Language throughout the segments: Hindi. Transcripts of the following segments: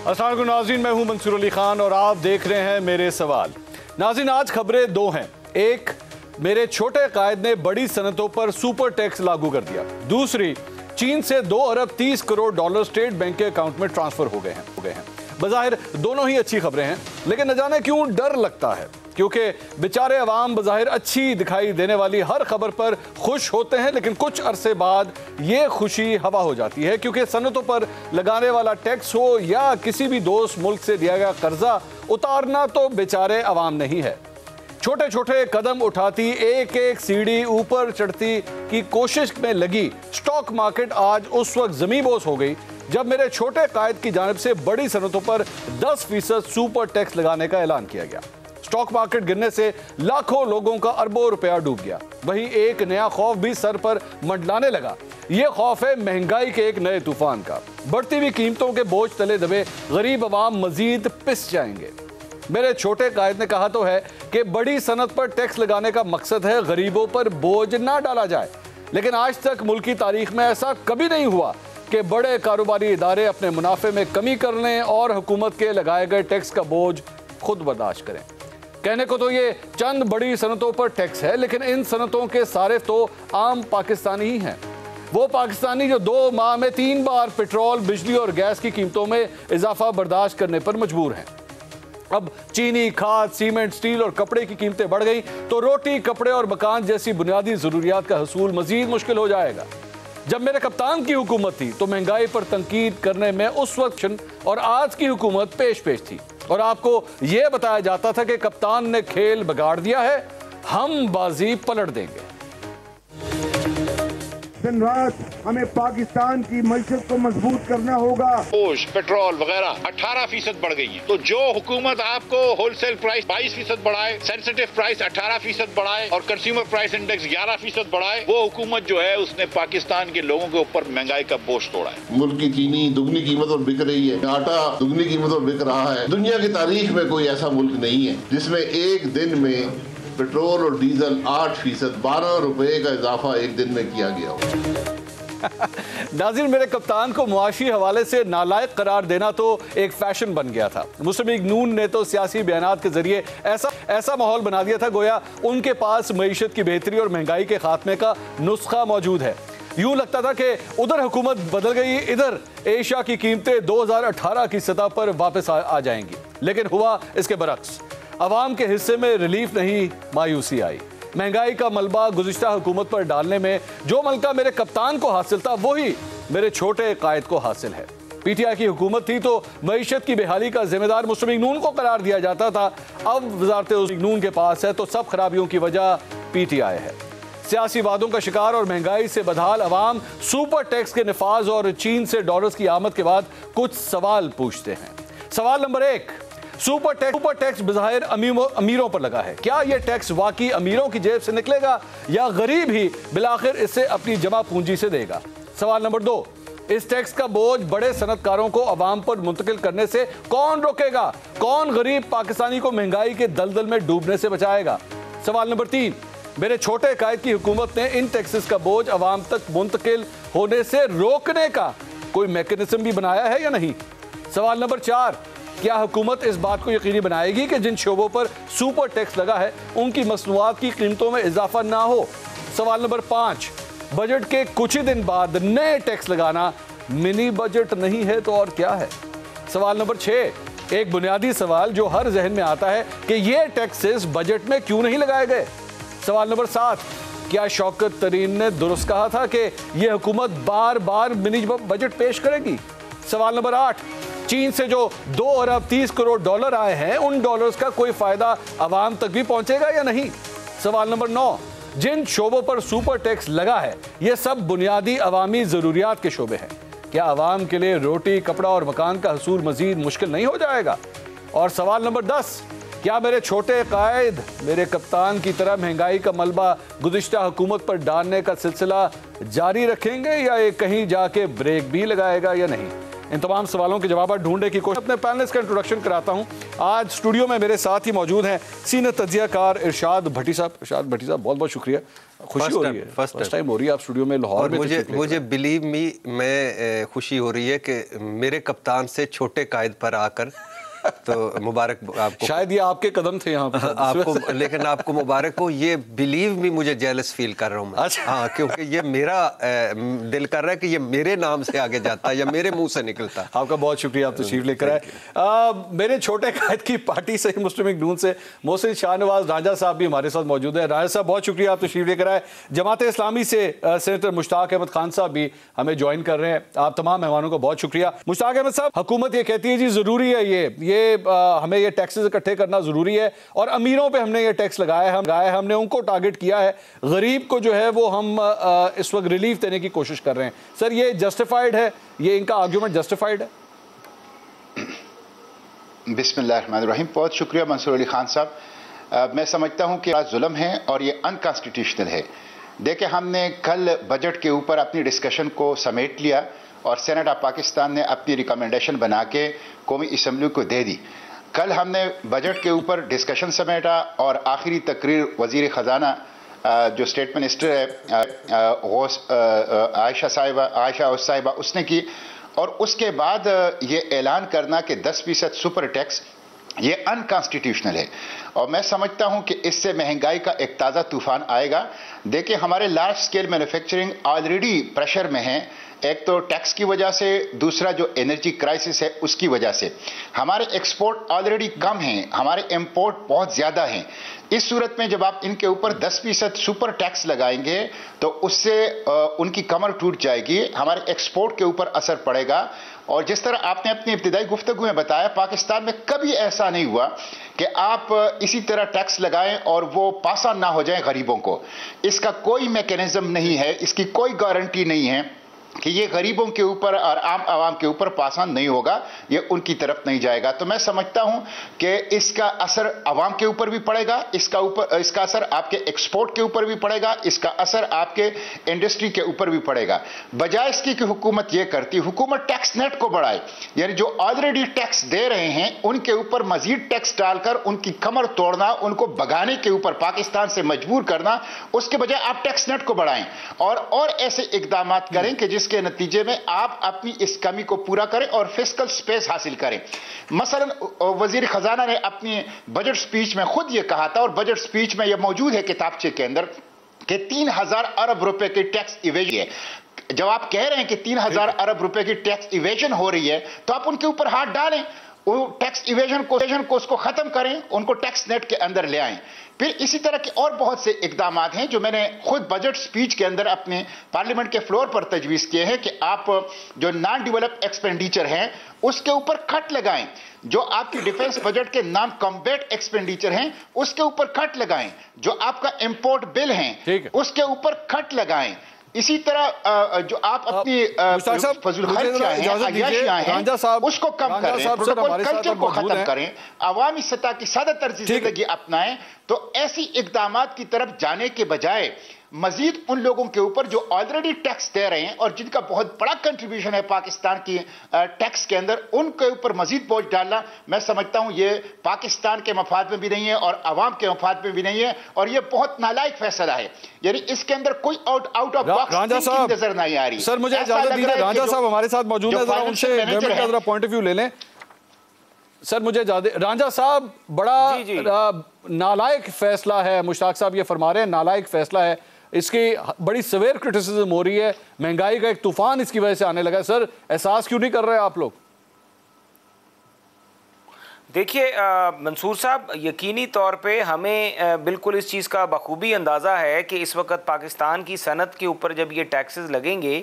अस्सलाम वालेकुम नाज़रीन, मैं हूं मंसूर अली खान और आप देख रहे हैं मेरे सवाल। नाज़रीन, आज खबरें दो हैं। एक, मेरे छोटे कायद ने बड़ी सनतों पर सुपर टैक्स लागू कर दिया। दूसरी, चीन से 2 अरब 30 करोड़ डॉलर स्टेट बैंक के अकाउंट में ट्रांसफर हो गए हैं। बज़ाहिर दोनों ही अच्छी खबरें हैं, लेकिन न जाने क्यों डर लगता है, क्योंकि बेचारे अवाम बज़ाहिर अच्छी दिखाई देने वाली हर खबर पर खुश होते हैं, लेकिन कुछ अरसे बाद ये खुशी हवा हो जाती है, क्योंकि सनतों पर लगाने वाला टैक्स हो या किसी भी दोस्त मुल्क से दिया गया कर्जा उतारना तो बेचारे अवाम नहीं है। छोटे छोटे कदम उठाती, एक एक सीढ़ी ऊपर चढ़ती की कोशिश में लगी स्टॉक मार्केट आज उस वक्त ज़मींबोस हो गई जब मेरे छोटे कायद की जानिब से बड़ी सनतों पर 10% सुपर टैक्स लगाने का ऐलान किया गया। स्टॉक मार्केट गिरने से लाखों लोगों का अरबों रुपया डूब गया। वहीं एक नया खौफ भी सर पर मंडलाने लगा। यह खौफ है महंगाई के एक नए तूफान का। बढ़ती हुई कीमतों के बोझ तले दबे गरीब अवाम मजीद पिस जाएंगे। मेरे छोटे कायद ने कहा तो है कि बड़ी सनत पर टैक्स लगाने का मकसद है गरीबों पर बोझ ना डाला जाए, लेकिन आज तक मुल्क की तारीख में ऐसा कभी नहीं हुआ कि बड़े कारोबारी इदारे अपने मुनाफे में कमी कर लें और हुकूमत के लगाए गए टैक्स का बोझ खुद बर्दाश्त करें। कहने को तो ये चंद बड़ी सनतों पर टैक्स है, लेकिन इन सनतों के सारे तो आम पाकिस्तानी ही हैं। वो पाकिस्तानी जो 2 माह में 3 बार पेट्रोल, बिजली और गैस की कीमतों में इजाफा बर्दाश्त करने पर मजबूर हैं। अब चीनी, खाद, सीमेंट, स्टील और कपड़े की कीमतें बढ़ गई तो रोटी, कपड़े और मकान जैसी बुनियादी जरूरियात का हसूल मजीद मुश्किल हो जाएगा। जब मेरे कप्तान की हुकूमत थी तो महंगाई पर तनकीद करने में उस वक्त और आज की हुकूमत पेश थी, और आपको यह बताया जाता था कि कप्तान ने खेल बिगाड़ दिया है, हम बाजी पलट देंगे। दिन रात हमें पाकिस्तान की मईशत को मजबूत करना होगा। पेट्रोल वगैरह 18% बढ़ गई है, तो जो हुकूमत आपको होलसेल प्राइस 22% बढ़ाए, सेंसिटिव प्राइस 18% बढ़ाए और कंज्यूमर प्राइस इंडेक्स 11% बढ़ाए, वो हुकूमत जो है उसने पाकिस्तान के लोगों के ऊपर महंगाई का बोझ तोड़ा है। मुल्क की चीनी दुगनी कीमत पर बिक रही है, आटा दुगनी कीमत पर बिक रहा है। दुनिया की तारीख में कोई ऐसा मुल्क नहीं है जिसमें एक दिन में पेट्रोल और डीजल 8%, 12 रुपए का इजाफा एक दिन में किया गया हो। नाज़रीन, मेरे कप्तान को मुआशी हवाले से नालायक करार देना तो एक फैशन बन गया था। मुस्लिम लीग नून ने तो सियासी बयानात के जरिए ऐसा माहौल बना दिया था गोया उनके पास मईशत की बेहतरी और महंगाई के खात्मे का नुस्खा मौजूद है। यूं लगता था कि उधर हुकूमत बदल गई, इधर एशिया की कीमतें 2018 की सतह पर वापस आ जाएंगी, लेकिन हुआ इसके बरक्स। अवाम के हिस्से में रिलीफ नहीं, मायूसी आई। महंगाई का मलबा गुज़िश्ता हुकूमत पर डालने में जो मलका मेरे कप्तान को हासिल था, वही मेरे छोटे कायद को हासिल है। पीटीआई की हुकूमत थी तो मईशत की बेहाली का जिम्मेदार मुस्लिम लीग नून को करार दिया जाता था। अब वज़ारत मुस्लिम लीग नून के पास है तो सब खराबियों की वजह पीटीआई है। सियासी वादों का शिकार और महंगाई से बदहाल अवाम सुपर टैक्स के निफाज और चीन से डॉलर्स की आमद के बाद कुछ सवाल पूछते हैं। सवाल नंबर 1, सुपर टैक्स बज़ाहिर अमीरों पर लगा है। क्या यह टैक्स वाकई अमीरों की जेब से निकलेगा या गरीब ही बिलाखिर इसे अपनी जमा पूंजी से देगा? सवाल नंबर 2, इस टैक्स का बोझ बड़े सनतकारों को अवाम पर मुंतकिल करने से कौन रोकेगा? कौन गरीब पाकिस्तानी को महंगाई के दलदल में डूबने से बचाएगा? सवाल नंबर 3, मेरे छोटे कायद की हुकूमत ने इन टैक्सेस का बोझ अवाम तक मुंतकिल होने से रोकने का कोई मैकेनिज्म भी बनाया है या नहीं? सवाल नंबर 4, क्या हुकूमत इस बात को यकीनी बनाएगी कि जिन शोबों पर सुपर टैक्स लगा है उनकी मसनूआत की कीमतों में इजाफा ना हो? सवाल नंबर 5, बजट के कुछ ही दिन बाद नए टैक्स लगाना मिनी बजट नहीं है तो और क्या है? सवाल नंबर 6, एक बुनियादी सवाल जो हर जहन में आता है कि ये टैक्सेस बजट में क्यों नहीं लगाए गए? सवाल नंबर 7, क्या शौकत तरीन ने दुरुस्त कहा था कि यह हुकूमत बार बार मिनी बजट पेश करेगी? सवाल नंबर 8, चीन से जो 2 अरब 30 करोड़ डॉलर आए हैं, उन डॉलर्स का कोई फायदा अवाम तक भी पहुंचेगा या नहीं? सवाल नंबर 9, जिन शोबों पर सुपर टैक्स लगा है ये सब बुनियादी अवामी जरूरियात के शोबे हैं, क्या अवाम के लिए रोटी, कपड़ा और मकान का हसूल मजीद मुश्किल नहीं हो जाएगा? और सवाल नंबर 10, क्या मेरे छोटे कायद मेरे कप्तान की तरह महंगाई का मलबा गुज़िश्ता हुकूमत पर डालने का सिलसिला जारी रखेंगे या ये कहीं जाके ब्रेक भी लगाएगा या नहीं? इन तमाम सवालों के जवाब ढूंढने की कोशिश। अपने पैनलिस्ट का इंट्रोडक्शन कराता हूँ। आज स्टूडियो में मेरे साथ ही मौजूद हैं सीनियर तज्जियाकार इरशाद भट्टी साहब। इरशाद भट्टी साहब, बहुत बहुत शुक्रिया, खुशी हो रही है, फर्स्ट टाइम हो रही है आप स्टूडियो में लाहौर में। मुझे बिलीव मी, मैं खुशी हो रही है कि मेरे कप्तान से छोटे कायद पर आकर, तो मुबारक आपको। शायद ये आपके कदम थे यहाँ पर आपको, लेकिन आपको मुबारक हो। ये बिलीव मी, मुझे जेलस फील कर रहा हूँ मैं। अच्छा। हाँ, क्योंकि ये मेरा दिल कर रहा है कि ये मेरे नाम से आगे जाता है या मेरे मुंह से निकलता है। आपका बहुत शुक्रिया, आप तशरीफ लेकर आए। मेरे छोटे कायद की पार्टी से, मुस्लिम लीग नून से मोहसिन शाहनवाज रांझा साहब भी हमारे साथ मौजूद है। रांझा साहब, बहुत शुक्रिया, आप तशरीफ लेकर आए। जमात इस्लामी से सेनेटर मुश्ताक अहमद खान साहब भी हमें ज्वाइन कर रहे हैं। आप तमाम मेहमानों का बहुत शुक्रिया। मुश्ताक अहमद साहब, हुकूमत ये कहती है जी जरूरी है ये हमें ये टैक्सेस इकट्ठे करना जरूरी है और अमीरों पे हमने ये टैक्स लगाया है, हमने उनको टारगेट किया है, गरीब को जो है वो हम इस वक्त रिलीफ देने की कोशिश कर रहे हैं। सर, ये जस्टिफाइड है? ये इनका आर्ग्यूमेंट जस्टिफाइड है? बिस्मिल्लाहिर्रहमानिर्रहीम। बहुत शुक्रिया मंसूर अली खान साहब। मैं समझता हूं कि जुल्म है और ये अनकॉन्स्टिट्यूशनल है। देखिए, हमने कल बजट के ऊपर अपनी डिस्कशन को समेट लिया और सेनेट ऑफ पाकिस्तान ने अपनी रिकमेंडेशन बना के कौमी असम्बली को दे दी। कल हमने बजट के ऊपर डिस्कशन समेटा और आखिरी तकरीर वजीर ख़जाना जो स्टेट मिनिस्टर है आयशा साहिबा उसने की, और उसके बाद ये ऐलान करना कि 10% सुपर टैक्स ये अनकॉन्स्टिट्यूशनल है। और मैं समझता हूं कि इससे महंगाई का एक ताज़ा तूफान आएगा। देखिए, हमारे large scale manufacturing already pressure में है, एक तो टैक्स की वजह से, दूसरा जो एनर्जी क्राइसिस है उसकी वजह से। हमारे एक्सपोर्ट ऑलरेडी कम हैं, हमारे इंपोर्ट बहुत ज़्यादा हैं। इस सूरत में जब आप इनके ऊपर 10% सुपर टैक्स लगाएंगे तो उससे उनकी कमर टूट जाएगी, हमारे एक्सपोर्ट के ऊपर असर पड़ेगा। और जिस तरह आपने अपनी इब्तिदाई गुफ्तगू में बताया, पाकिस्तान में कभी ऐसा नहीं हुआ कि आप इसी तरह टैक्स लगाएं और वो पास ऑन ना हो जाए गरीबों को। इसका कोई मैकेनिज्म नहीं है, इसकी कोई गारंटी नहीं है कि ये गरीबों के ऊपर और आम आवाम के ऊपर पास ऑन नहीं होगा, ये उनकी तरफ नहीं जाएगा। तो मैं समझता हूं कि इसका असर आवाम के ऊपर भी पड़ेगा, इसका असर आपके एक्सपोर्ट के ऊपर भी पड़ेगा, इसका असर आपके इंडस्ट्री के ऊपर भी पड़ेगा। बजाय इसकी कि हुकूमत ये करती, हुकूमत टैक्स नेट को बढ़ाए, यानी जो ऑलरेडी टैक्स दे रहे हैं उनके ऊपर मजीद टैक्स डालकर उनकी कमर तोड़ना, उनको भगाने के ऊपर पाकिस्तान से मजबूर करना, उसके बजाय आप टैक्स नेट को बढ़ाएं और ऐसे इकदाम करें कि के नतीजे में आप अपनी इस कमी को पूरा करें और फिस्कल स्पेस हासिल करें। मसलन वजीर खजाना ने अपनी बजट स्पीच में खुद ये कहा था, और बजट स्पीच में ये मौजूद है किताबचे के अंदर, कि 3000 अरब रुपए की टैक्स इवेजन है। जब आप कह रहे हैं कि 3000 अरब रुपए की टैक्स इवेजन हो रही है, तो आप उनके ऊपर हाथ डालें, वो टैक्स इवेजन को उसको खत्म करें, उनको टैक्स नेट के अंदर ले आएं। फिर इसी तरह के और बहुत से इकदाम हैं जो मैंने खुद बजट स्पीच के अंदर अपने पार्लियामेंट के फ्लोर पर तजवीज़ किए हैं कि आप जो नॉन डेवलप्ड एक्सपेंडिचर हैं उसके ऊपर कट लगाएं, जो आपकी डिफेंस बजट के नॉन कॉम्बैट एक्सपेंडिचर हैं उसके ऊपर कट लगाएं, जो आपका इंपोर्ट बिल हैं उसके ऊपर कट लगाएं। इसी तरह जो आप अपनी फजूल खर्चियां हैं उसको कम करें, प्रोटोकॉल कल्चर को खत्म करें, अवामी सतह की सादा तर्ज जिंदगी अपनाएं। तो ऐसी इकदामात की तरफ जाने के बजाय मजीद उन लोगों के ऊपर जो ऑलरेडी टैक्स दे रहे हैं और जिनका बहुत बड़ा कंट्रीब्यूशन है पाकिस्तान की टैक्स के अंदर, उनके ऊपर मजीद बोझ डालना, मैं समझता हूं ये पाकिस्तान के मफाद में भी नहीं है और आवाम के मफाद में भी नहीं है, और ये बहुत नालायक फैसला है। यानी इसके अंदर कोई आउट ऑफ बॉक्स थिंकिंग नजर नहीं आ रही। सर, मुझे इजाजत दीजिए, रांझा साहब हमारे साथ मौजूद है, जरा उनसे गवर्नमेंट का जरा पॉइंट ऑफ व्यू ले लें। सर, मुझे रांझा साहब, बड़ा नालायक फैसला है, मुश्ताक साहब ये फरमा रहे हैं नालायक फैसला है, इसकी बड़ी सवेर क्रिटिसिज्म हो रही है, महंगाई का एक तूफान इसकी वजह से आने लगा है। सर, एहसास क्यों नहीं कर रहे आप लोग? देखिए मंसूर साहब, यकीनी तौर पे हमें बिल्कुल इस चीज़ का बखूबी अंदाज़ा है कि इस वक्त पाकिस्तान की सनत के ऊपर जब ये टैक्सेस लगेंगे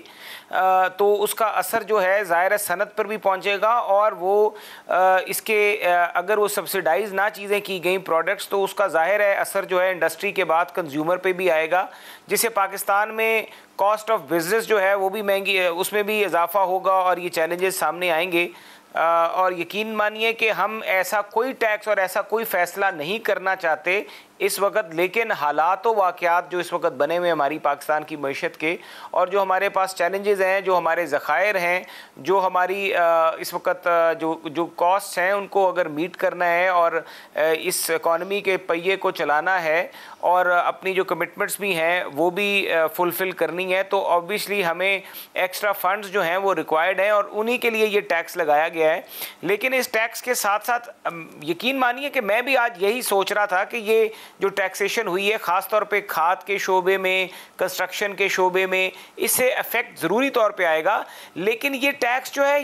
तो उसका असर जो है ज़ाहिर है सनत पर भी पहुंचेगा, और वो इसके अगर वो सब्सिडाइज ना चीज़ें की गई प्रोडक्ट्स तो उसका ज़ाहिर है असर जो है इंडस्ट्री के बाद कंज्यूमर पे भी आएगा, जिससे पाकिस्तान में कॉस्ट ऑफ बिजनेस जो है वो भी महंगी, उसमें भी इजाफा होगा और ये चैलेंजेस सामने आएंगे। और यकीन मानिए कि हम ऐसा कोई टैक्स और ऐसा कोई फ़ैसला नहीं करना चाहते इस वक्त, लेकिन हालात व वाक़यात जो इस वक्त बने हुए हमारी पाकिस्तान की मईशत के, और जो हमारे पास चैलेंजेस हैं, जो हमारे ज़खायर हैं, जो हमारी इस वक्त जो कॉस्ट हैं, उनको अगर मीट करना है और इस इकॉनमी के पहिए को चलाना है और अपनी जो कमिटमेंट्स भी हैं वो भी फुलफ़िल करनी है, तो ऑब्वियसली हमें एक्स्ट्रा फंड्स जो हैं वो रिक्वायर्ड हैं और उन्हीं के लिए ये टैक्स लगाया गया है। लेकिन इस टैक्स के साथ साथ यकीन मानिए कि मैं भी आज यही सोच रहा था कि ये जो टैक्सेशन हुई है ख़ास तौर पे खाद के शोबे में, कंस्ट्रक्शन के शोबे में, इससे इफेक्ट ज़रूरी तौर पे आएगा, लेकिन ये टैक्स जो है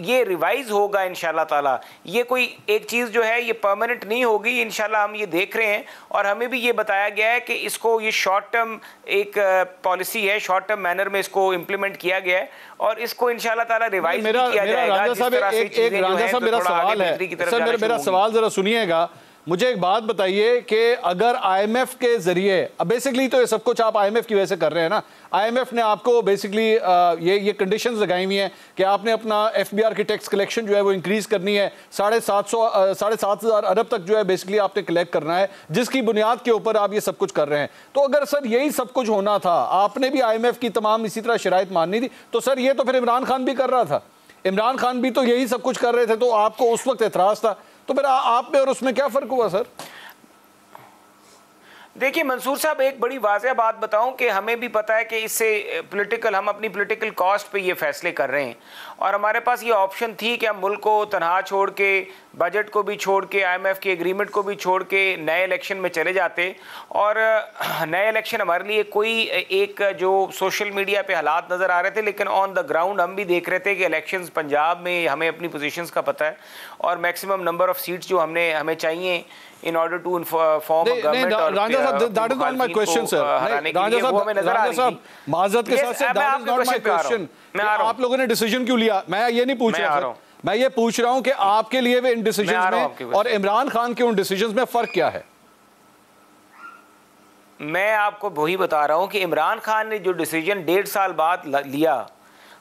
ये रिवाइज़ होगा इंशाल्लाह ताला। ये कोई एक चीज़ जो है ये परमानेंट नहीं होगी इंशाल्लाह, हम ये देख रहे हैं और हमें भी ये बताया गया है कि इसको ये शॉर्ट टर्म एक पॉलिसी है, शॉर्ट टर्म मैनर में इसको इम्प्लीमेंट किया गया है और इसको इंशाल्लाह ताला रिवाइज किया जाएगा। रांझा साहब मेरा सवाल है सर, मेरा सवाल जरा सुनिएगा। मुझे एक बात बताइए कि अगर आईएमएफ के जरिए, अब बेसिकली तो ये सब कुछ आप आईएमएफ की वजह से कर रहे हैं ना, आईएमएफ ने आपको बेसिकली ये कंडीशंस लगाई हुई हैं कि आपने अपना एफबीआर की टैक्स कलेक्शन जो है वो इंक्रीज करनी है, 7,500 अरब तक जो है बेसिकली आपने कलेक्ट करना है, जिसकी बुनियाद के ऊपर आप ये सब कुछ कर रहे हैं। तो अगर सर यही सब कुछ होना था, आपने भी आईएमएफ की तमाम इसी तरह शराइत माननी थी, तो सर ये तो फिर इमरान खान भी कर रहा था, इमरान खान भी तो यही सब कुछ कर रहे थे, तो आपको उस वक्त एतराज था, तो फिर आप में और उसमें क्या फ़र्क हुआ सर? देखिए मंसूर साहब, एक बड़ी वाज़ेह बात बताऊं कि हमें भी पता है कि इससे हम अपनी पॉलिटिकल कॉस्ट पे ये फैसले कर रहे हैं और हमारे पास ये ऑप्शन थी कि हम मुल्क को तनहा छोड़ के, बजट को भी छोड़ के, आईएमएफ के एग्रीमेंट को भी छोड़ के नए इलेक्शन में चले जाते। और नए इलेक्शन हमारे लिए कोई एक जो सोशल मीडिया पे हालात नज़र आ रहे थे, लेकिन ऑन द ग्राउंड हम भी देख रहे थे कि इलेक्शंस पंजाब में हमें अपनी पोजीशंस का पता है और मैक्सिमम नंबर ऑफ सीट्स जो हमें चाहिए in order to form a government। Ranjha साहब, that is not my question sir। Ranjha साहब, माजरत के साथ that is not my question। आप लोगों ने डिसीजन क्यों लिया, मैं ये नहीं पूछ रहा हूँ, मैं ये पूछ रहा हूँ कि आपके लिए वे इन डिसीजंस में और इमरान खान के उन डिसीजंस में फर्क क्या है? मैं आपको वही बता रहा हूँ कि इमरान खान ने जो डिसीजन 1.5 साल बाद लिया,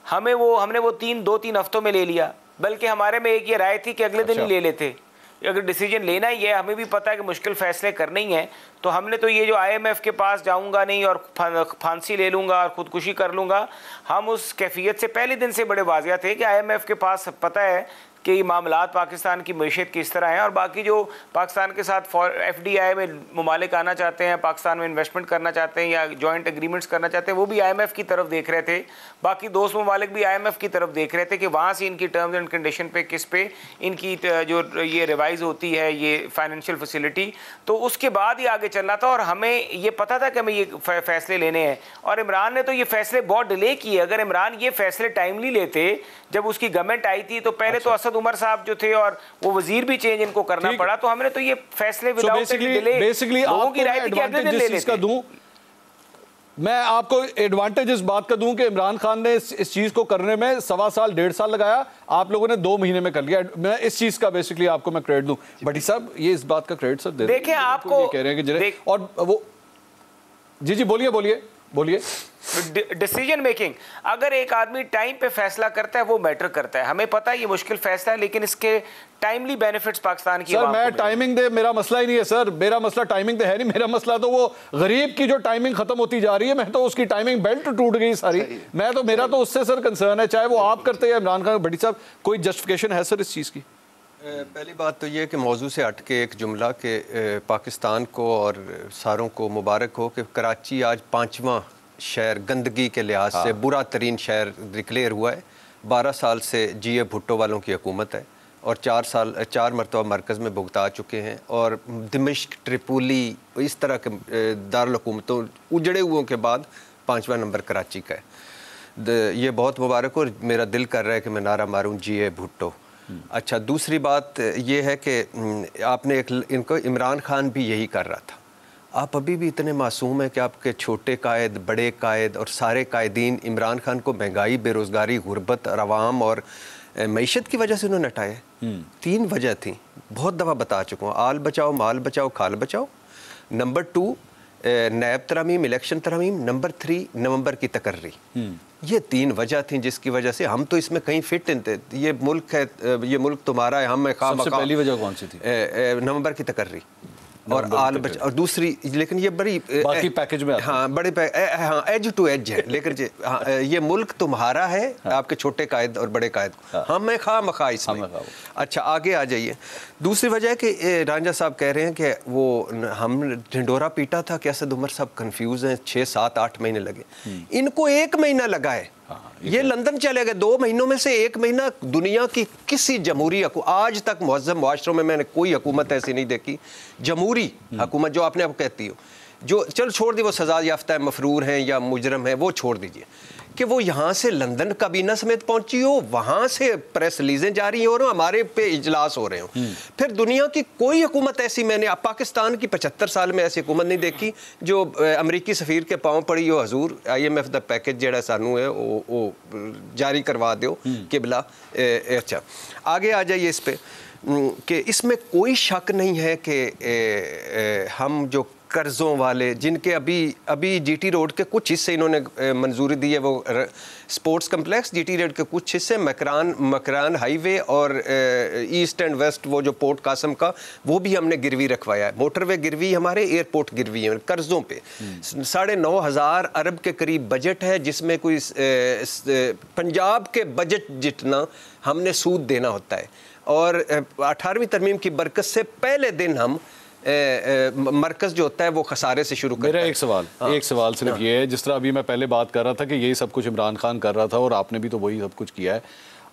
हमने वो 2-3 हफ्तों में ले लिया, बल्कि हमारे में एक ये राय थी कि अगले दिन ही ले लेते। अगर डिसीजन लेना ही है, हमें भी पता है कि मुश्किल फैसले करने ही हैं, तो हमने तो ये जो आईएमएफ के पास जाऊंगा नहीं और फांसी ले लूंगा और खुदकुशी कर लूंगा, हम उस कैफियत से पहले दिन से बड़े वाज़िया थे कि आईएमएफ के पास पता है कि ये मामलात पाकिस्तान की मईशत किस तरह हैं और बाकी जो पाकिस्तान के साथ एफडीआई में ममालिक आना चाहते हैं, पाकिस्तान में इन्वेस्टमेंट करना चाहते हैं या जॉइंट एग्रीमेंट्स करना चाहते हैं, वो भी आईएमएफ की तरफ देख रहे थे। बाकी दोस्त ममालिक भी आईएमएफ की तरफ देख रहे थे कि वहाँ से इनकी टर्म्स एंड कंडीशन पे किस पे इनकी जो ये रिवाइज़ होती है ये फाइनेंशियल फैसिलिटी, तो उसके बाद ही आगे चलना था। और हमें ये पता था कि हमें ये फैसले लेने हैं और इमरान ने तो ये फैसले बहुत डिले किए। अगर इमरान ये फैसले टाइमली लेते, जब उसकी गवर्नमेंट आई थी तो पहले तो असद उमर साहब जो थे और वो वजीर भी चेंज इनको करना पड़ा, तो हमने तो ये फैसले विदाउट डिले लोगों की राय थी कि अगले दिन ले लेते। मैं आपको एडवांटेज इस बात का दूं कि इमरान खान ने इस चीज को करने में 1.25 साल 1.5 साल लगाया, आप लोगों ने 2 महीने में कर लिया। मैं इस चीज का बेसिकली आपको मैं क्रेडिट दूं। भट्टी साहब, ये इस बात का क्रेडिट सर देखिए, आपको कह रहे हैं कि और वो जी बोलिए। डिसीजन मेकिंग, अगर एक आदमी टाइम पे फैसला करता है वो मैटर करता है। हमें पता है ये मुश्किल फैसला है, लेकिन इसके टाइमली बेनिफिट्स पाकिस्तान की सर, मैं टाइमिंग दे मेरा मसला ही नहीं है सर, मेरा मसला टाइमिंग दे है नहीं, मेरा मसला तो वो गरीब की जो टाइमिंग खत्म होती जा रही है, मैं तो उसकी टाइमिंग बेल्ट टूट गई सारी, मैं तो मेरा तो उससे सर कंसर्न है, चाहे वो आप करते हैं इमरान खान। भट्टी साहब, कोई जस्टिफिकेशन है सर इस चीज़ की? पहली बात तो ये कि मौजू से हट के एक जुमला कि पाकिस्तान को और सारों को मुबारक हो कि कराची आज 5वां शहर गंदगी के लिहाज से बुरा तरीन शहर डिक्लेयर हुआ है। 12 साल से जीए भुट्टो वालों की हुकूमत है और 4 मरतबा मरकज़ में भुगता चुके हैं और दिमिश्क, ट्रिपोली, इस तरह के दारुल हुकूमतों उजड़े हुओं के बाद 5वां नंबर कराची का है। ये बहुत मुबारक और मेरा दिल कर रहा है कि मैं नारा मारूं जीए भुट्टो। अच्छा, दूसरी बात ये है कि आपने इनको इमरान खान भी यही कर रहा था। आप अभी भी इतने मासूम हैं कि आपके छोटे कायद, बड़े कायद और सारे कायदीन इमरान खान को महंगाई, बेरोज़गारी, गुर्बत, रवाम और मईशत की वजह से उन्होंने हटाए। 3 वजह थी, बहुत दफ़ा बता चुका हूँ। आल बचाओ, माल बचाओ, खाल बचाओ। नंबर 2 नैब तरमीम, इलेक्शन तरमीम। नंबर 3 नवंबर की तकर्री। ये 3 वजह थी जिसकी वजह से हम तो इसमें कहीं फिट नहीं थे। ये मुल्क है, ये मुल्क तुम्हारा है, हम सबसे पहली वजह कौन सी थी? नवंबर की तकर्री। और आल बच और दूसरी, लेकिन ये बड़ी बाकी पैकेज में हाँ बड़े हाँ एज टू एज है, लेकिन ये मुल्क तुम्हारा है, आपके छोटे कायद और बड़े कायद को हम खा इसमें। अच्छा आगे आ जाइए। दूसरी वजह है कि रांझा साहब कह रहे हैं कि वो हम ढिंडोरा पीटा था कि असद उमर साहब कंफ्यूज हैं, 6, 7, 8 महीने लगे, इनको 1 महीना लगा है। ये लंदन चले गए, 2 महीनों में से 1 महीना दुनिया की किसी जमहूरी आज तक मुअज़्ज़म मुआशरों में मैंने कोई हुकूमत ऐसी नहीं देखी, जमहूरी हुकूमत जो आपने आप कहती हो, जो चल छोड़ दी वो सजा याफ्ता है, मफरूर हैं या मुजरम है, वो छोड़ दीजिए, कि वो यहाँ से लंदन काबीना समेत पहुंची हो, वहाँ से प्रेस रिलीजें जारी हो रही हो, हमारे पे इजलास हो रहे हो। फिर दुनिया की कोई हुकूमत ऐसी मैंने पाकिस्तान की 75 साल में ऐसी हुकूमत नहीं देखी जो अमरीकी सफ़ीर के पाँव पड़ी हो, हजूर IMF दा पैकेज जेड़ा सानू है वो जारी करवा दो किबला। अच्छा आगे आ जाइए इस पे कि इसमें कोई शक नहीं है कि हम जो कर्ज़ों वाले जिनके अभी GT रोड के कुछ हिस्से इन्होंने मंजूरी दी है, वो स्पोर्ट्स कम्प्लेक्स GT रोड के कुछ हिस्से, मकरान हाईवे और ईस्ट एंड वेस्ट वो जो पोर्ट कासम का, वो भी हमने गिरवी रखवाया है। मोटरवे गिरवी हमारे, एयरपोर्ट गिरवी है कर्ज़ों पे। 9,500 अरब के करीब बजट है, जिसमें कोई पंजाब के बजट जितना हमने सूद देना होता है। और 18वीं तरमीम की बरकत से पहले दिन हम मरकज जो होता है वो खसारे से शुरू करता है। मेरा एक सवाल सिर्फ ये है, जिस तरह अभी मैं पहले बात कर रहा था कि यही सब कुछ इमरान खान कर रहा था और आपने भी तो वही सब कुछ किया है,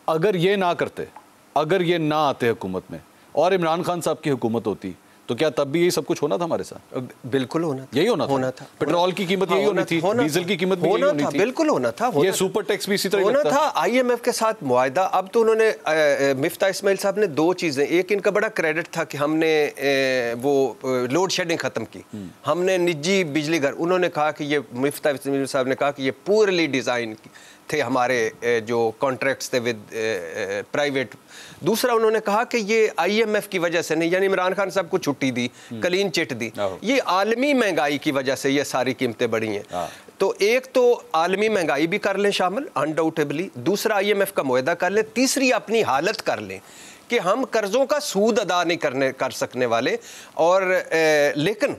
अगर ये ना करते, अगर ये ना आते हुकूमत में और इमरान खान साहब की हुकूमत होती, तो क्या तब भी यही सब कुछ होना था हमारे साथ? बिल्कुल होना था, यही होना था। पेट्रोल की कीमत यही होनी थी, डीजल की कीमत भी यही होनी थी, बिल्कुल होना था। ये सुपर टैक्स भी इसी तरह होना था। IMF के साथ मुआहदा। अब तो उन्होंने मिफ्ता इस्माइल साहब ने 2 चीज़ें, एक इनका बड़ा क्रेडिट था कि हमने वो लोड शेडिंग ख़त्म की, हमने निजी बिजली घर, उन्होंने कहा कि ये मिफ्ता इस्माइल साहब ने कहा कि ये पूरली डिज़ाइन थे हमारे जो कॉन्ट्रैक्ट्स थे विद प्राइवेट। दूसरा उन्होंने कहा कि ये IMF की वजह से नहीं, यानी इमरान खान साहब को छुट्टी दी, क्लीन चिट दी, ये आलमी महंगाई की वजह से ये सारी कीमतें बढ़ी हैं। तो एक तो आलमी महंगाई भी कर लें शामिल अनडाउटेबली, दूसरा IMF का मुआहदा कर लें, तीसरी अपनी हालत कर लें कि हम कर्ज़ों का सूद अदा नहीं कर सकने वाले। और लेकिन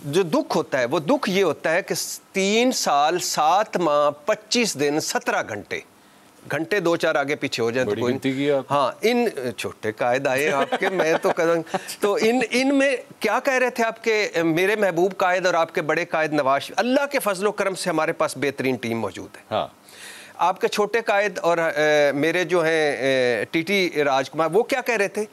जो दुख होता है वो दुख ये होता है कि 3 साल 7 माह 25 दिन 17 घंटे 2-4 आगे पीछे हो जाए तो कोई। हाँ, इन छोटे कायद आए आपके, मैं तो तो इन में क्या कह रहे थे आपके मेरे महबूब कायद और आपके बड़े कायद नवाज, अल्लाह के फजलो करम से हमारे पास बेहतरीन टीम मौजूद है। हाँ। आपके छोटे कायद और मेरे जो हैं TT राजकुमार, वो क्या कह रहे थे?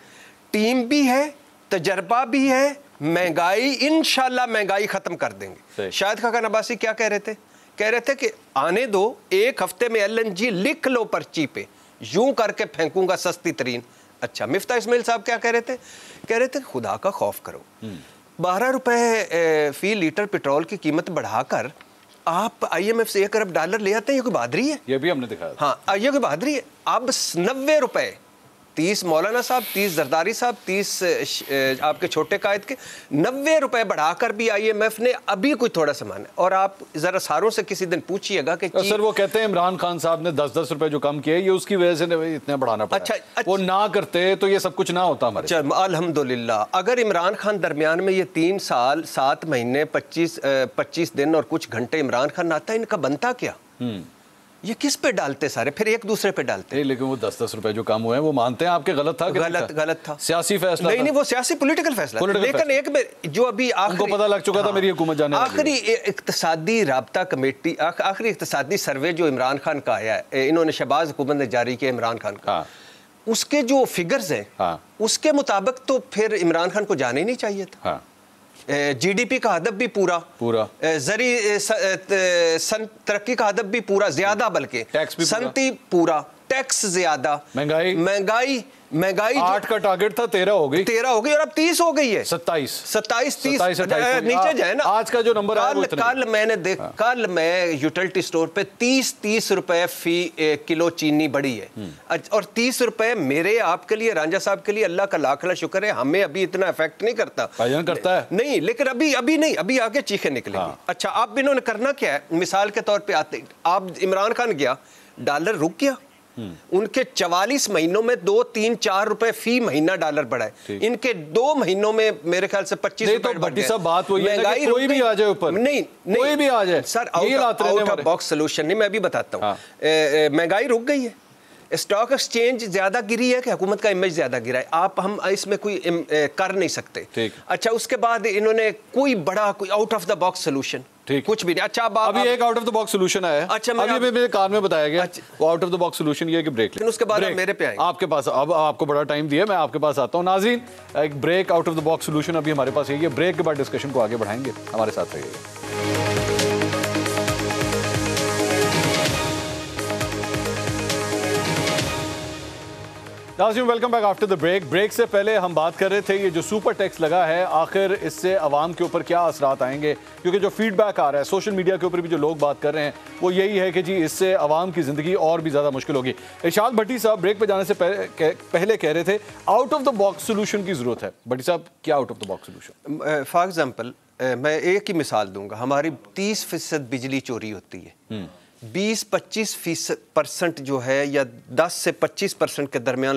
टीम भी है, तजर्बा भी है, महंगाई इंशाल्लाह महंगाई खत्म कर देंगे। शायद खाकन अब्बासी क्या कह रहे थे? कह रहे थे कि आने दो, 1 हफ्ते में LNG लिख लो पर्ची पे, यूं करके फेंकूंगा सस्ती तरीन। अच्छा, मिफ्ता इस्माइल साहब क्या कह रहे थे? कह रहे थे खुदा का खौफ करो, 12 रुपए फी लीटर पेट्रोल की कीमत बढ़ाकर आप IMF से $1 अरब ले आते हैं, ये कोई बहादुरी है? ये भी हमने दिखाया। हाँ, ये कोई बहादुरी है? अब 90 रुपए, 30 मौलाना साहब, 30 जरदारी साहब, 30 आपके छोटे कायद के, 90 रुपए बढ़ाकर भी IMF ने अभी कोई थोड़ा सामान है। और आप जरा सारों से किसी दिन पूछिएगा कि सर वो कहते हैं इमरान खान साहब ने 10-10 रुपए जो कम किए, ये उसकी वजह से इतना बढ़ाना पड़ा। अच्छा, वो ना करते तो ये सब कुछ ना होता हमारे। अल्हम्दुलिल्लाह, अगर इमरान खान दरमियान में ये 3 साल 7 महीने 25 दिन और कुछ घंटे इमरान खान आता है, इनका बनता क्या? ये किस पे डालते सारे, फिर एक दूसरे पे डालते। लेकिन वो 10-10 रुपए जो कम हुए हैं वो मानते हैं आपके गलत था? गलत था, सियासी फैसला नहीं, वो सियासी पॉलिटिकल फैसला। लेकिन एक में जो अभी उनको पता लग चुका था मेरी हुकूमत जाने वाली है। आखिरी इक्तिसादी राब्ता कमेटी, आखिरी इक्तिसादी सर्वे जो इमरान खान का आया है, इन्होंने शहबाज हुकूमत ने जारी किया इमरान खान का, उसके जो फिगर्स हैं उसके मुताबिक तो फिर इमरान खान को जाना ही नहीं चाहिए था। GDP का हदफ भी पूरा जरी तरक्की का हदफ भी पूरा, ज्यादा, बल्कि सनती पूरा, टैक्स ज्यादा, महंगाई 8 का टारगेट था 13 हो गई और अब 30 हो गई है, 27 30 नीचे जाए ना। आज का जो नंबर कल मैंने कल मैं यूटिलिटी स्टोर पे 30 रुपए फी किलो चीनी बढ़ी है, और 30 रुपए मेरे आपके लिए, रांझा साहब के लिए अल्लाह का लाख शुक्र है, हमें अभी इतना इफेक्ट नहीं करता है नहीं, लेकिन अभी नहीं, अभी आगे चीखें निकलेंगी। अच्छा, अब इन्होंने करना क्या है? मिसाल के तौर पे आते, आप इमरान खान गया, डॉलर रुक गया, उनके 44 महीनों में 2, 3, 4 रुपए फी महीना डॉलर बढ़ा है, इनके 2 महीनों में मेरे ख्याल से 25 रुपए बढ़ गए। सब बात वही है कि कोई भी आ जाए ऊपर, नहीं कोई भी आ जाए sir, out of box solution नहीं, मैं भी बताता हूँ। महंगाई रुक गई है, स्टॉक एक्सचेंज ज्यादा गिरी है कि हुकूमत का इमेज ज्यादा गिरा है, हम इसमें कोई कर नहीं सकते। अच्छा, उसके बाद इन्होंने कोई बड़ा कोई out of the box solution कुछ भी नहीं। अच्छा, अभी एक out of the box solution आया है। अच्छा, अभी मेरे कान में बताया गया वो out of the box solution ये है कि ब्रेक लें। उसके बाद मेरे पे आएंगे। आपके पास अब आपको बड़ा टाइम दिया, मैं आपके पास आता हूँ। नाज़रीन, एक break out of the box solution अभी हमारे पास यही है। ब्रेक के बाद डिस्कशन को आगे बढ़ाएंगे, हमारे साथ रहिएगा। नाज़रीन, welcome back after the break. Break से पहले हम बात कर रहे थे ये जो सुपर टैक्स लगा है, आखिर इससे आवाम के ऊपर क्या असरात आएंगे, क्योंकि जो फीडबैक आ रहा है सोशल मीडिया के ऊपर भी जो लोग बात कर रहे हैं वो यही है कि जी इससे आवाम की ज़िंदगी और भी ज़्यादा मुश्किल होगी। इरशाद भट्टी साहब ब्रेक पे जाने से पहले कह रहे थे out of the box solution की ज़रूरत है। भट्टी साहब, क्या out of the box solution? For example मैं एक ही मिसाल दूंगा, हमारी 30% बिजली चोरी होती है, 20-25% जो है या 10 से 25% के दरमियान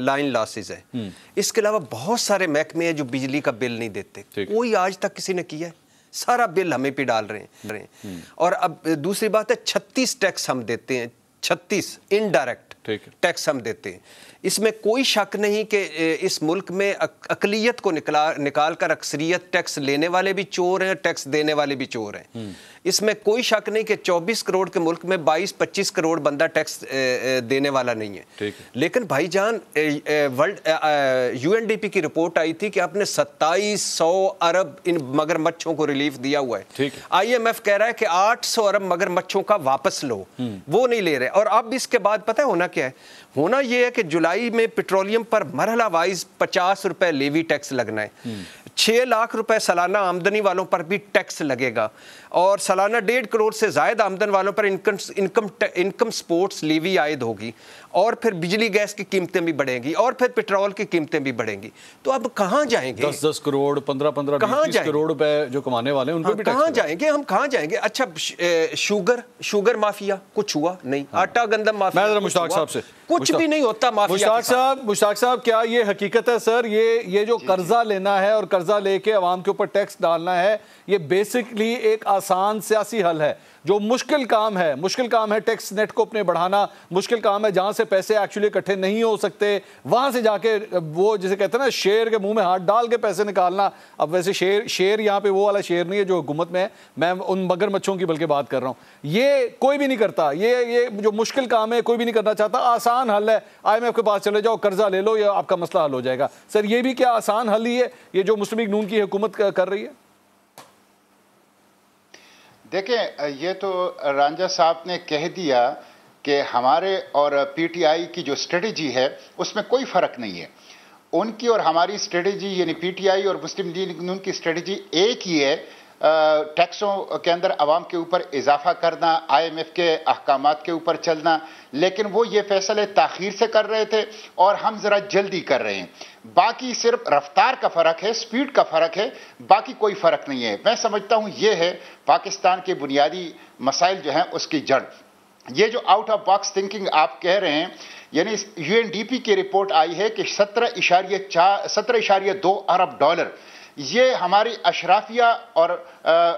लाइन लॉसेज है। इसके अलावा बहुत सारे महकमे हैं जो बिजली का बिल नहीं देते, कोई आज तक किसी ने किया है? सारा बिल हमें पे डाल रहे हैं। और अब दूसरी बात है, 36 टैक्स हम देते हैं, 36 इनडायरेक्ट टैक्स हम देते हैं। इसमें कोई शक नहीं कि इस मुल्क में अकलियत को निकाल कर अक्सरियत टैक्स लेने वाले भी चोर हैं, टैक्स देने वाले भी चोर हैं। इसमें कोई शक नहीं कि 24 करोड़ के मुल्क में 22-25 करोड़ बंदा टैक्स देने वाला नहीं है। लेकिन भाईजान, वर्ल्ड UNDP की रिपोर्ट आई थी कि आपने 2700 अरब इन मगरमच्छों को रिलीफ दिया हुआ है। IMF कह रहा है कि 800 अरब मगरमच्छों का वापस लो, वो नहीं ले रहे। और अब इसके बाद पता है होना क्या है? होना यह है कि जुलाई में पेट्रोलियम पर मरहला वाइज 50 रुपए लेवी टैक्स लगना है, 6 लाख रुपए सालाना आमदनी वालों पर भी टैक्स लगेगा, और सालाना 1.5 करोड़ से ज्यादा आमदन वालों पर इनकम स्पोर्ट्स लेवी आयद होगी, और फिर बिजली गैस की कीमतें भी बढ़ेंगी, और फिर पेट्रोल की कीमतें भी बढ़ेंगी। तो अब कहाँ जाएंगे? 10-10 करोड़ 15-15 20 करोड़ रुपए जो कमाने वाले हैं उन पर भी कहाँ जाएंगे? हम कहाँ जाएंगे? अच्छा, शुगर माफिया कुछ हुआ नहीं, आटा गंदम माफिया, मैं मुश्ताक साहब से कुछ भी नहीं होता माफिया। मुश्ताक साहब, क्या ये हकीकत है सर? ये जो कर्जा लेना है और कर्जा लेके अवाम के ऊपर टैक्स डालना है, ये बेसिकली एक आसान सियासी हल है। जो मुश्किल काम है टैक्स नेट को अपने बढ़ाना, मुश्किल काम है जहां से पैसे एक्चुअली इकट्ठे नहीं हो सकते, वहां से जाके वो जिसे कहते हैं ना शेर के मुंह में हाथ डाल के पैसे निकालना। अब वैसे शेर यहाँ पे वो वाला शेर नहीं है जो हुकूमत में है, मैं उन मगरमच्छों की बल्कि बात कर रहा हूँ। ये कोई भी नहीं करता, ये जो मुश्किल काम है कोई भी नहीं करना चाहता। आसान हल है, IMF के पास चले जाओ, कर्जा ले लो, या आपका मसला हल हो जाएगा। सर, ये भी क्या आसान हल ही है ये जो मुस्लिम लीग नून की हुकूमत कर रही है? देखें, ये तो रांझा साहब ने कह दिया कि हमारे और PTI की जो स्ट्रेटेजी है उसमें कोई फ़र्क नहीं है। उनकी और हमारी स्ट्रेटेजी, यानी PTI और मुस्लिम लीग नून की स्ट्रेटेजी एक ही है, टैक्सों के अंदर आवाम के ऊपर इजाफा करना, IMF के अहकामात के ऊपर चलना। लेकिन वो ये फैसले ताखीर से कर रहे थे और हम ज़रा जल्दी कर रहे हैं। बाकी सिर्फ रफ्तार का फ़र्क है, स्पीड का फ़र्क है, बाकी कोई फ़र्क नहीं है। मैं समझता हूँ ये है पाकिस्तान के बुनियादी मसाइल जो हैं उसकी जड़। ये जो आउट ऑफ बॉक्स थिंकिंग आप कह रहे हैं, यानी UNDP की रिपोर्ट आई है कि 17.2 अरब डॉलर ये हमारी अशराफिया और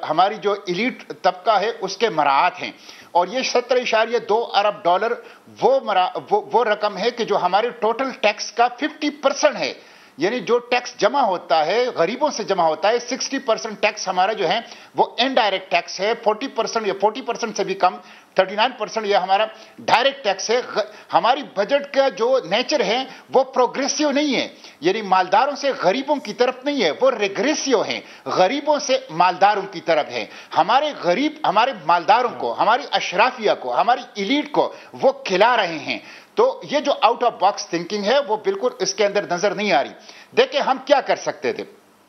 हमारी जो इलीट तबका है उसके मराआत हैं। और ये 17.2 अरब डॉलर वो रकम है कि जो हमारे टोटल टैक्स का 50% है। यानी जो टैक्स जमा होता है गरीबों से जमा होता है, 60% टैक्स हमारा जो है वो इनडायरेक्ट टैक्स है, 40% या 40% से भी कम 39% यह हमारा डायरेक्ट टैक्स है। हमारी बजट का जो नेचर है वो प्रोग्रेसिव नहीं है, यानी मालदारों से गरीबों की तरफ नहीं है, वो रिग्रेसिव है, गरीबों से मालदारों की तरफ है। हमारे गरीब हमारे मालदारों को, हमारी अशराफिया को, हमारी इलीट को वो खिला रहे हैं। तो ये जो आउट ऑफ बॉक्स थिंकिंग है वो बिल्कुल इसके अंदर नजर नहीं आ रही। देखिए, हम क्या कर सकते थे?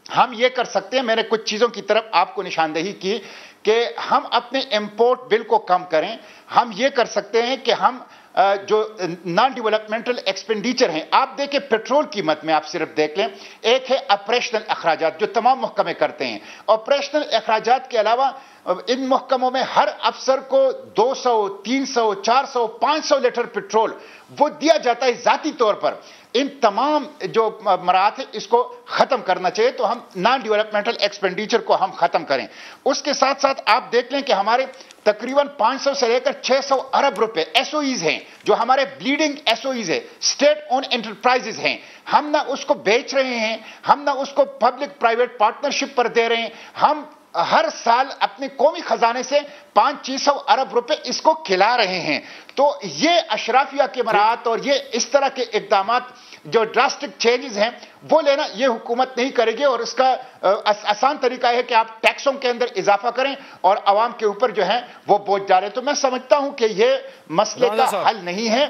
हम ये कर सकते हैं, मैंने कुछ चीजों की तरफ आपको निशानदेही की कि हम अपने इंपोर्ट बिल को कम करें। हम ये कर सकते हैं कि हम जो नॉन डेवलपमेंटल एक्सपेंडिचर हैं, आप देखें पेट्रोल कीमत में आप सिर्फ देख लें, एक है ऑपरेशनल अखराजात जो तमाम महकमे करते हैं। ऑपरेशनल अखराजात के अलावा इन महकमों में हर अफसर को 200, 300, 400, 500 लीटर पेट्रोल वो दिया जाता है जाती तौर पर। इन तमाम जो मराहत है इसको खत्म करना चाहिए, तो हम नॉन डेवलपमेंटल एक्सपेंडिचर को हम खत्म करें। उसके साथ साथ आप देख लें कि हमारे तकरीबन 500 से लेकर 600 अरब रुपए एसओईज हैं, जो हमारे ब्लीडिंग एसओईज है, स्टेट ओन एंटरप्राइजेज हैं। हम ना उसको बेच रहे हैं, हम ना उसको पब्लिक प्राइवेट पार्टनरशिप पर दे रहे हैं, हम हर साल अपने कौमी खजाने से 500-600 अरब रुपए इसको खिला रहे हैं। तो ये अशराफिया के मराहत और ये इस तरह के इकदामात जो ड्रास्टिक चेंजेस हैं वो लेना ये हुकूमत नहीं करेगी, और इसका आसान तरीका है कि आप टैक्सों के अंदर इजाफा करें और आवाम के ऊपर जो है वो बोझ डालें। तो मैं समझता हूं कि ये मसले का हल नहीं है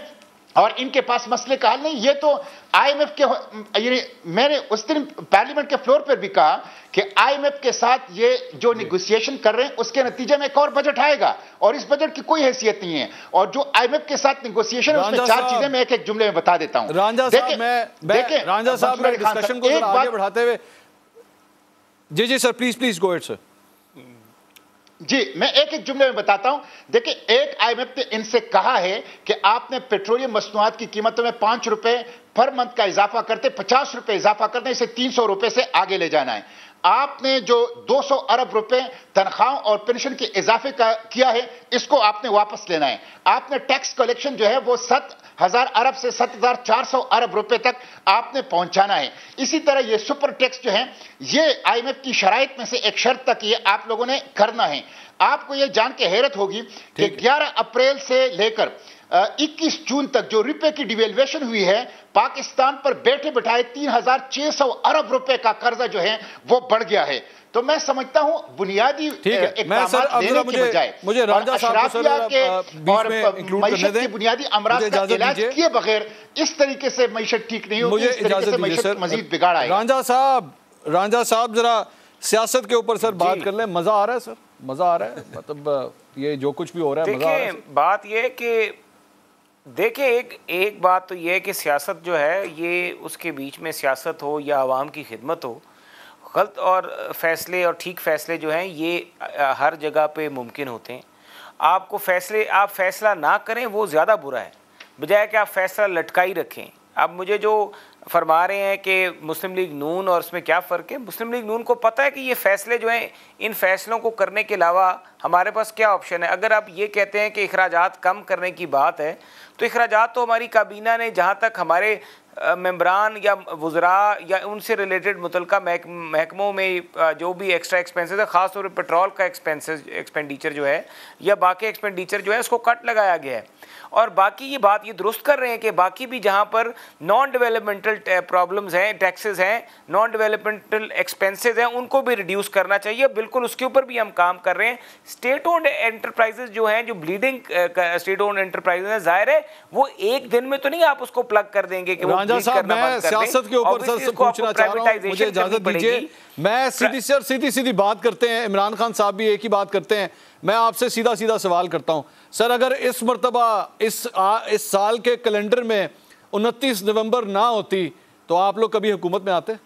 और इनके पास मसले का हल नहीं। ये तो आईएमएफ के, मैंने उस दिन पार्लियामेंट के फ्लोर पर भी कहा कि आईएमएफ के साथ ये जो नेगोशिएशन कर रहे हैं उसके नतीजे में एक और बजट आएगा, और इस बजट की कोई हैसियत नहीं है। और जो आईएमएफ के साथ नेगोशिएशन है उसमें 4 चीजें मैं एक जुमले में बता देता हूं। रांझा साहब मैं डिस्कशन को आगे बढ़ाते हुए, जी sir please go ahead sir. जी मैं एक जुमले में बताता हूं। देखिए, एक आईएमएफ ने इनसे कहा है कि आपने पेट्रोलियम मसनूआत की कीमतों में 5 रुपए पर मंथ का इजाफा करते, 50 रुपए इजाफा करते, इसे 300 रुपए से आगे ले जाना है। आपने जो 200 अरब रुपए तनख्वाहों और पेंशन के इजाफे का किया है इसको आपने वापस लेना है। आपने टैक्स कलेक्शन जो है वो 7,000 अरब से 7,400 अरब रुपए तक आपने पहुंचाना है। इसी तरह ये सुपर टैक्स जो है ये आईएमएफ की शराइत में से एक शर्त तक ये आप लोगों ने करना है। आपको ये जान के हैरत होगी कि 11 अप्रैल से लेकर 21 जून तक जो रुपए की डिवेल्युएशन हुई है, पाकिस्तान पर बैठे बिठाए 3,600 अरब रुपए का कर्जा जो है वो बढ़ गया है। तो मैं समझता हूं बुनियादी इक़दामात लेने के बजाय मुझे रांझा साहब और मईशत की बुनियादी अमराज का इलाज किए बगैर इस तरीके से मईशत ठीक नहीं होगी, इस तरीके से मईशत मजीद बिगाड़ आएगा। रांझा साहब जरा सियासत के ऊपर सर बात कर लें। मजा आ रहा है सर, मजा आ रहा है, मतलब ये जो कुछ भी हो रहा है मजा आ रहा है। बात ये है कि देखिए एक बात तो ये है कि सियासत जो है ये उसके बीच में सियासत हो या आवाम की खिदमत हो, गलत और फैसले और ठीक फैसले जो हैं ये हर जगह पे मुमकिन होते हैं। आप फैसला ना करें वो ज़्यादा बुरा है, बजाय कि आप फैसला लटकाई रखें। अब मुझे जो फरमा रहे हैं कि मुस्लिम लीग नून और उसमें क्या फ़र्क है, मुस्लिम लीग नून को पता है कि ये फ़ैसले जो हैं इन फ़ैसलों को करने के अलावा हमारे पास क्या ऑप्शन है। अगर आप ये कहते हैं कि अखराजात कम करने की बात है तो अखराजात तो हमारी काबीना ने, जहाँ तक हमारे मेंबरान या वज़रा या उनसे रिलेटेड मुतलका महकमों में जो भी एक्स्ट्रा एक्सपेंसेस है, ख़ास तौर पर पेट्रोल का एक्सपेंडिचर जो है या बाकी एक्सपेंडिचर जो है उसको कट लगाया गया है। और बाकी ये बात ये दुरुस्त कर रहे हैं कि बाकी भी जहाँ पर नॉन डेवलपमेंटल प्रॉब्लम्स हैं, टैक्सेस हैं, नॉन डेवलपमेंटल एक्सपेंसेस हैं, उनको भी रिड्यूस करना चाहिए। बिल्कुल उसके ऊपर भी हम काम कर रहे हैं। स्टेट ओन्ड एंटरप्राइजेज जो हैं, जो ब्लीडिंग स्टेट ओन्ड एंटरप्राइजेज हैं, जाहिर है वो एक दिन में तो नहीं आप उसको प्लग कर देंगे कि रांझा साहब मैं सियासत के ऊपर सर पूछना चाह रहा हूं, मुझे इजाजत दीजिए। मैं सीधी बात करते हैं, इमरान खान साहब भी एक ही बात करते हैं। मैं आपसे सीधा सवाल करता हूं सर, अगर इस मर्तबा इस साल के कैलेंडर में 29 नवंबर ना होती तो आप लोग कभी हुकूमत में आते?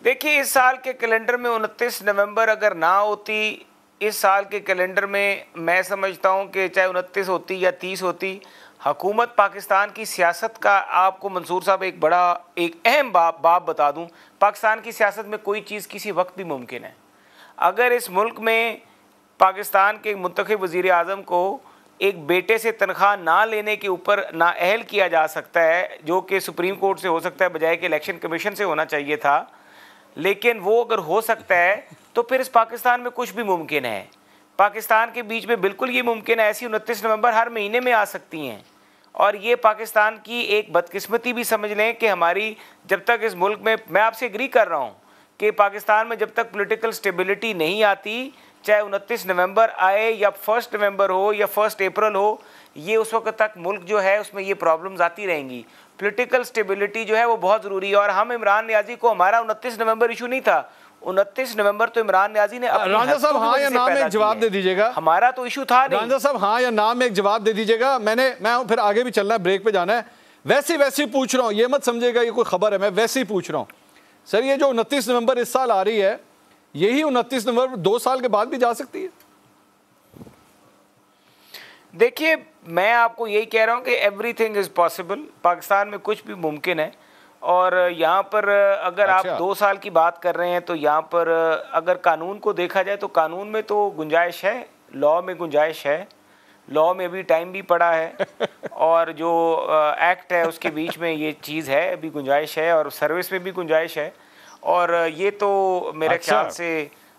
देखिए, इस साल के कैलेंडर में 29 नवंबर अगर ना होती, इस साल के कैलेंडर में मैं समझता हूं कि चाहे 29 होती या 30 होती, हुकूमत पाकिस्तान की सियासत का आपको मंसूर साहब एक अहम बाब बता दूं, पाकिस्तान की सियासत में कोई चीज़ किसी वक्त भी मुमकिन है। अगर इस मुल्क में पाकिस्तान के मुंतखब वज़ीर आज़म को एक बेटे से तनख्वाह ना लेने के ऊपर नाअहल किया जा सकता है, जो कि सुप्रीम कोर्ट से हो सकता है बजाय कि इलेक्शन कमीशन से होना चाहिए था, लेकिन वो अगर हो सकता है तो फिर इस पाकिस्तान में कुछ भी मुमकिन है। पाकिस्तान के बीच में बिल्कुल ये मुमकिन है, ऐसी 29 नवंबर हर महीने में आ सकती हैं। और ये पाकिस्तान की एक बदकिस्मती भी समझ लें कि हमारी जब तक इस मुल्क में, मैं आपसे एग्री कर रहा हूँ कि पाकिस्तान में जब तक पॉलिटिकल स्टेबिलिटी नहीं आती, चाहे 29 नवंबर आए या 1 नवंबर हो या 1 अप्रैल हो, ये उस वक्त तक मुल्क जो है उसमें ये प्रॉब्लम्स आती रहेंगी। पॉलिटिकल स्टेबिलिटी जो है वो बहुत ज़रूरी है। और हम इमरान नियाज़ी को, हमारा 29 नवंबर इशू नहीं था, 29 नवंबर तो इमरान नियाज़ी ने रांझा साहब हाँ या ना में एक जवाब दे दीजिएगा। हमारा तो इशू था नहीं। रांझा साहब हाँ या ना में एक जवाब दे दीजिएगा। मैं फिर आगे भी चलना है, ब्रेक पे जाना है। वैसे ही पूछ रहा हूँ, ये मत समझेगा ये कोई खबर है, मैं वैसे ही पूछ रहा हूँ सर। ये जो 29 नवंबर इस साल आ रही है, यही 29 नवंबर 2 साल के बाद भी जा सकती है? देखिए, मैं आपको यही कह रहा हूँ कि एवरीथिंग इज़ पॉसिबल। पाकिस्तान में कुछ भी मुमकिन है। और यहाँ पर अगर आप 2 साल की बात कर रहे हैं तो यहाँ पर अगर कानून को देखा जाए तो कानून में तो गुंजाइश है, लॉ में गुंजाइश है, लॉ में अभी टाइम भी पड़ा है और जो एक्ट है उसके बीच में ये चीज़ है, अभी गुंजाइश है, और सर्विस में भी गुंजाइश है। और ये तो मेरे ख्याल से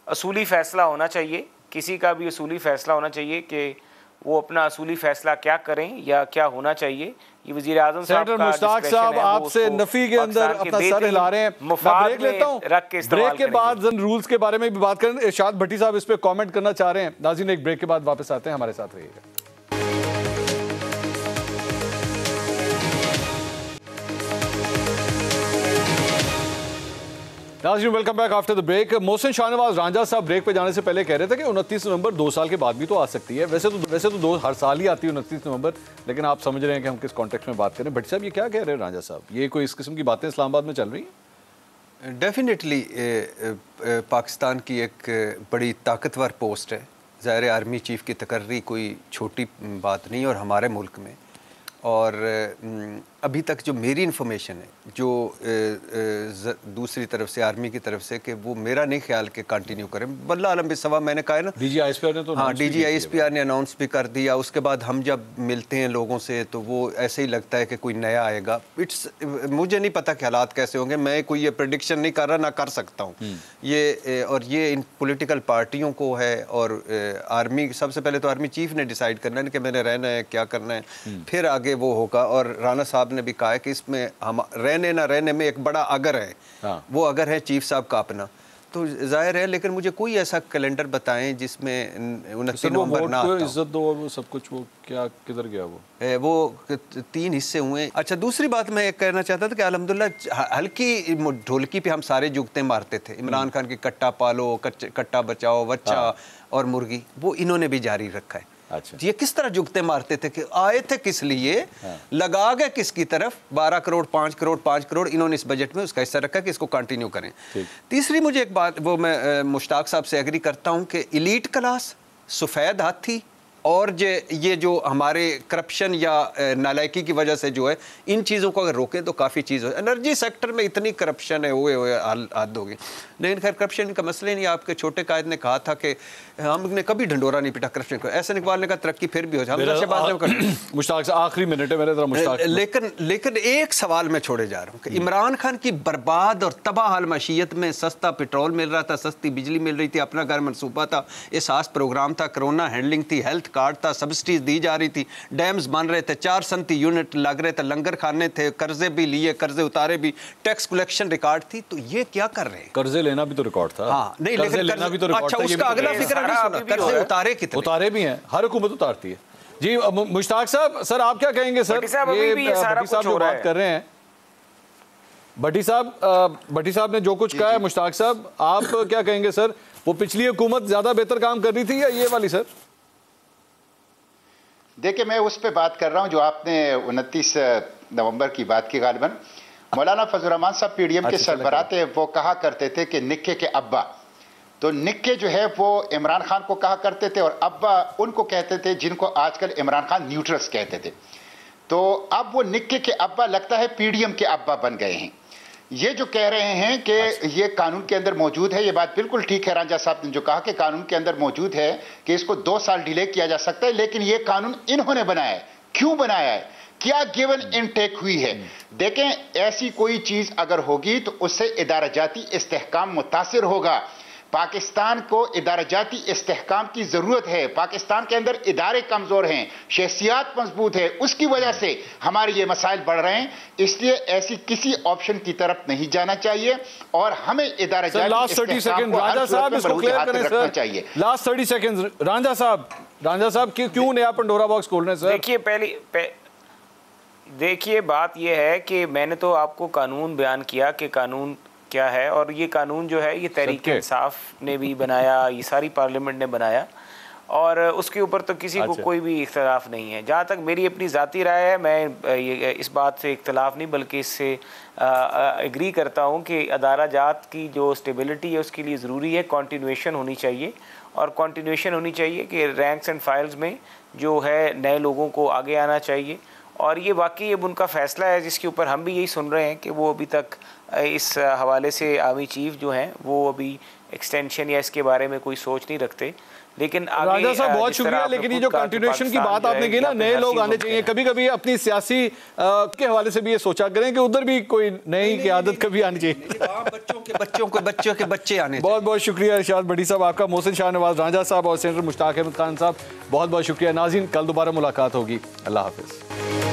असूली फ़ैसला होना चाहिए, किसी का भी असूली फ़ैसला होना चाहिए कि वो अपना असूली फ़ैसला क्या करें या क्या होना चाहिए। ये वज़ीर आज़म साहब का मुश्ताक साहब आपसे नफ़ी के अंदर अपना सर हिला रहे हैं। मैं ब्रेक लेता हूं, ब्रेक के बाद रूल्स के बारे में भी बात करें। इरशाद भट्टी साहब इस पे कमेंट करना चाह रहे हैं। नाज़रीन, एक ब्रेक के बाद वापस आते हैं, हमारे साथ रहिएगा। नाज़रीन, welcome back after the break. Mohsin Shahnawaz Ranjha साहब ब्रेक पे जाने से पहले कह रहे थे कि 29 नवंबर 2 साल के बाद भी तो आ सकती है। वैसे तो 2 हर साल ही आती है 29 नवंबर, लेकिन आप समझ रहे हैं कि हम किस कॉन्टेक्स्ट में बात करें। भट्टी साहब, ये क्या कह रहे हैं रांझा साहब? ये कोई इस किस्म की बातें इस्लामाबाद में चल रही हैं? डेफिनेटली पाकिस्तान की एक बड़ी ताकतवर पोस्ट है। ज़ाहिर आर्मी चीफ की तकर्री कोई छोटी बात नहीं, और हमारे मुल्क में। और अभी तक जो मेरी इन्फॉर्मेशन है, जो दूसरी तरफ से आर्मी की तरफ से, कि वो मेरा नहीं ख्याल के कंटिन्यू करें। वल्लाह आलम बिस्सवा, मैंने कहा है ना, DGISPR ने तो DGISPR ने अनाउंस भी कर दिया। उसके बाद हम जब मिलते हैं लोगों से तो वो ऐसे ही लगता है कि कोई नया आएगा। मुझे नहीं पता कि हालात कैसे होंगे, मैं कोई ये प्रेडिक्शन नहीं कर रहा, ना कर सकता हूँ ये। और ये इन पॉलिटिकल पार्टियों को है, और आर्मी, सबसे पहले तो आर्मी चीफ ने डिसाइड करना है कि मैंने रहना है, क्या करना है, फिर आगे वो होगा। और राना साहब ने भी कहा है कि इसमें हम रहने ना रहने में एक बड़ा अगर है। वो अगर है चीफ साहब का अपना, तो जाहिर है। लेकिन मुझे कोई ऐसा कैलेंडर बताएं जिसमें 29 नवंबर ना आता। इज्जत दो और वो सब कुछ, वो क्या किधर गया वो 3 हिस्से हुए। अच्छा, दूसरी बात मैं कहना चाहता था कि अल्हम्दुलिल्लाह हल्की ढोलकी पे हम सारे जुगते मारते थे। इमरान खान की कट्टा पालो, कट्टा बचाओ, बच्चा और मुर्गी, वो इन्होंने भी जारी रखा है। अच्छा, ये किस तरह जुगते मारते थे कि आए थे किस लिए, लगा गए किसकी तरफ, 12 करोड़ 5 करोड़ 5 करोड़, इन्होंने इस बजट में उसका हिस्सा रखा कि इसको कंटिन्यू करें। तीसरी मुझे एक बात, वो मैं मुश्ताक साहब से एग्री करता हूं कि एलीट क्लास, सफ़ेद हाथी, और ये जो हमारे करप्शन या नालायकी की वजह से जो है, इन चीज़ों को अगर रोकें तो काफ़ी चीज़ हो। एनर्जी सेक्टर में इतनी करप्शन है, हुए हद होगी। लेकिन खैर, करप्शन का मसला ही नहीं। आपके छोटे कायद ने कहा था कि हमने कभी ढंडोरा नहीं पिटा करप्शन को। ऐसे इकबाल ने कहा तरक्की फिर भी हो जाए। मुश्ताक से आखिरी मिनट है मेरे तरह मुश्ताक। लेकिन एक सवाल मैं छोड़े जा रहा हूँ कि इमरान खान की बर्बाद और तबाह हाल मशीयत में सस्ता पेट्रोल मिल रहा था, सस्ती बिजली मिल रही थी, अपना घर मनसूबा था, एहसास प्रोग्राम था, कोरोना हैंडलिंग थी, हेल्थ कार्ड था, सब्सिडीज दी जा रही थी, डैम्स बन रहे थे, 4 सनती यूनिट लग रहे थे, लंगर खाने थे, कर्जे भी लिए, कर्जे उतारे भी, टैक्स कलेक्शन रिकॉर्ड थी। तो ये क्या कर रहे हैं? कर्जे लेना भी तो रिकॉर्ड था। हाँ, नहीं, लेकिन लेना भी तो रिकॉर्ड था। उसका अगला फिक्र नहीं सुना, कर्जे उतारे कितने? उतारे भी हैं, हर हुकूमत उतारती है। जी मुश्ताक साहब, सर आप क्या कहेंगे? सर भट्टी साहब जो बात कर रहे हैं, भट्टी साहब ने जो कुछ कहा है, मुश्ताक साहब आप क्या कहेंगे? सर, वो पिछली हुकूमत ज्यादा बेहतर काम कर रही थी या ये वाली? सर देखिए, मैं उस पर बात कर रहा हूं जो आपने 29 नवंबर की बात की। गालिबन मौलाना फजल रहमान साहब PDM के सरबराह थे, वो कहा करते थे कि निक्के के अब्बा, तो निक्के जो है वो इमरान खान को कहा करते थे, और अब्बा उनको कहते थे जिनको आजकल इमरान खान न्यूट्रल्स कहते थे। तो अब वो निक्के के अब्बा लगता है PDM के अब्बा बन गए हैं। ये जो कह रहे हैं कि ये कानून के अंदर मौजूद है, ये बात बिल्कुल ठीक है। रांझा साहब ने जो कहा कि कानून के अंदर मौजूद है कि इसको 2 साल डिले किया जा सकता है, लेकिन ये कानून इन्होंने बनाया है। क्यों बनाया है? क्या गिवन इन टेक हुई है? देखें, ऐसी कोई चीज अगर होगी तो उससे इदाराजाती इस्तेहकाम मुतासिर होगा। पाकिस्तान को इदाराजाती इस्तेहकाम की जरूरत है। पाकिस्तान के अंदर इदारे कमजोर हैं, शख्सियात मजबूत है, उसकी वजह से हमारे ये मसाइल बढ़ रहे हैं। इसलिए ऐसी किसी ऑप्शन की तरफ नहीं जाना चाहिए और हमें इदाराजाती लास्ट 30 सेकंड रांझा साहब इसको क्लियर करें सर, चाहिए। लास्ट 30 सेकंड रांझा साहब क्यों नया पंडोरा बॉक्स खोल रहे हैं सर? देखिए बात यह है कि मैंने तो आपको कानून बयान किया कि कानून क्या है, और ये कानून जो है ये तहरीक इंसाफ ने भी बनाया, ये सारी पार्लियामेंट ने बनाया, और उसके ऊपर तो किसी को कोई भी इख्तलाफ नहीं है। जहाँ तक मेरी अपनी ज़ाती राय है, मैं ये इस बात से इख्तलाफ नहीं बल्कि इससे एग्री करता हूँ कि अदारा जात की जो स्टेबिलिटी है उसके लिए ज़रूरी है कॉन्टिन्यूएशन होनी चाहिए, और कॉन्टिन्यूएशन होनी चाहिए कि रैंक्स एंड फाइल्स में जो है नए लोगों को आगे आना चाहिए। और ये वाकई अब उनका फ़ैसला है जिसके ऊपर हम भी यही सुन रहे हैं कि वो अभी तक इस हवाले से आर्मी चीफ जो हैं वो अभी एक्सटेंशन या इसके बारे में कोई सोच नहीं रखते। लेकिन राजा साहब बहुत शुक्रिया, लेकिन ये जो कंटिन्यूएशन की बात आपने की ना, नए लोग आने चाहिए। कभी कभी अपनी सियासी के हवाले से भी ये सोचा करें कि उधर भी कोई नई क़यादत कभी आनी चाहिए, बच्चों के बच्चे आने। बहुत बहुत शुक्रिया इरशाद भट्टी साहब आपका, मोहसिन शाहनवाज रांझा साहब और सेनेटर मुश्ताक अहमद खान साहब बहुत बहुत शुक्रिया। नाज़रीन, कल दोबारा मुलाकात होगी। अल्लाह हाफ़िज़।